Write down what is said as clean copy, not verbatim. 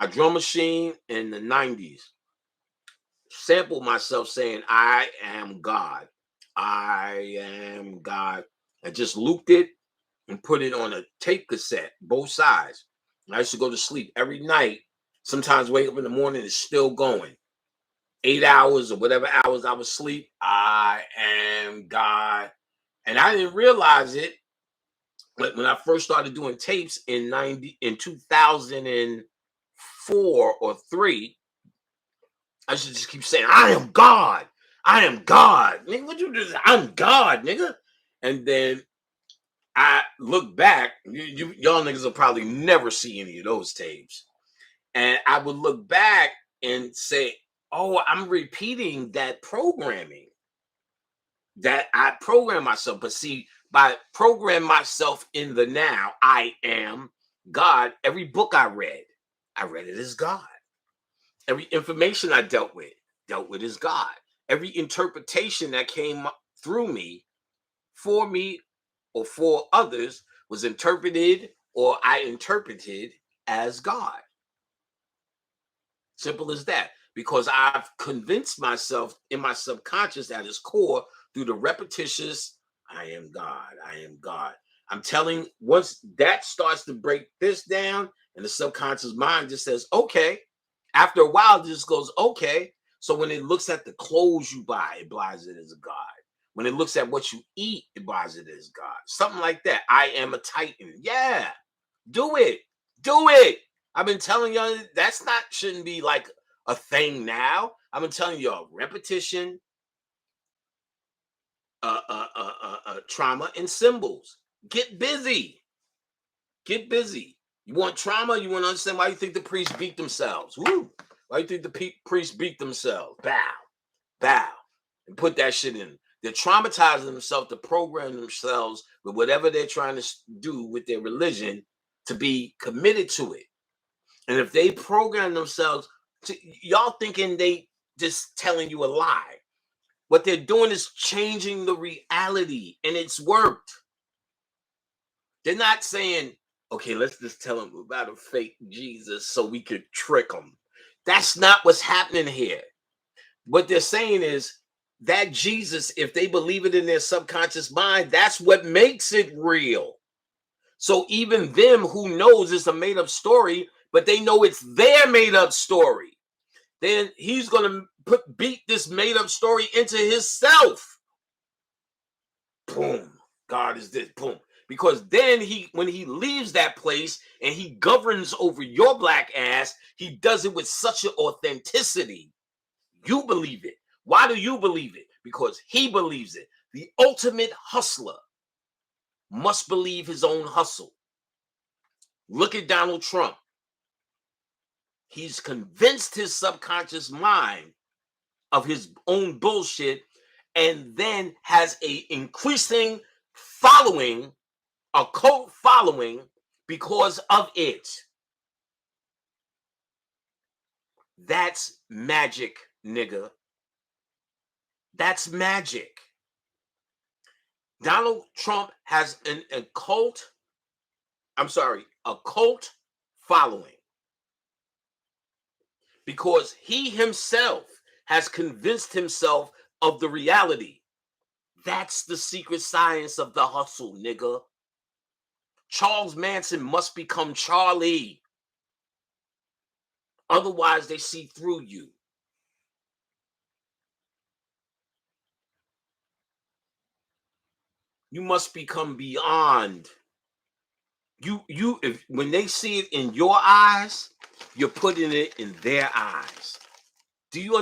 a drum machine in the 90s, sampled myself saying, I am God. I am God. I just looped it and put it on a tape cassette, both sides. I used to go to sleep every night. Sometimes wake up in the morning, it's still going. 8 hours or whatever hours I was asleep. I am God. And I didn't realize it. But when I first started doing tapes in 2004 or 3, I should just keep saying, I am God. I am God. Nigga, what you do? I'm God, nigga. And then I look back, y'all niggas will probably never see any of those tapes. And I would look back and say, oh, I'm repeating that programming that I program myself. But see, by program myself in the now, I am God. Every book I read it as God. Every information I dealt with as God. Every interpretation that came through me, for me, or for others was interpreted or I interpreted as God. Simple as that. Because I've convinced myself in my subconscious at its core through the repetitious, I am God, I am God. I'm telling, once that starts to break this down and the subconscious mind just says, okay, after a while, it just goes, okay. So when it looks at the clothes you buy, it buys it as a God. When it looks at what you eat, it buys it as God. Something like that. I am a Titan. Yeah, do it. Do it. I've been telling y'all that's not shouldn't be like a thing now. I've been telling y'all repetition, trauma, and symbols. Get busy. Get busy. You want trauma? You want to understand why you think the priests beat themselves? Woo! Why you think the priests beat themselves? Bow, bow, and put that shit in. They're traumatizing themselves to program themselves with whatever they're trying to do with their religion to be committed to it. And if they program themselves to, y'all thinking they just telling you a lie. What they're doing is changing the reality, and it's worked. They're not saying, okay, let's just tell them about a fake Jesus so we could trick them. That's not what's happening here. What they're saying is that Jesus, if they believe it in their subconscious mind, that's what makes it real. So even them who knows it's a made-up story, but they know it's their made-up story, then he's going to beat this made-up story into himself. Boom. God is this. Boom. Because then when he leaves that place and he governs over your black ass, he does it with such an authenticity. You believe it. Why do you believe it? Because he believes it. The ultimate hustler must believe his own hustle. Look at Donald Trump. He's convinced his subconscious mind of his own bullshit and then has a increasing following, a cult following because of it. That's magic, nigga. That's magic. Donald Trump has a cult following because he himself has convinced himself of the reality. That's the secret science of the hustle, nigga. Charles Manson must become Charlie. Otherwise, they see through you. You must become beyond. If when they see it in your eyes, you're putting it in their eyes. Do you understand?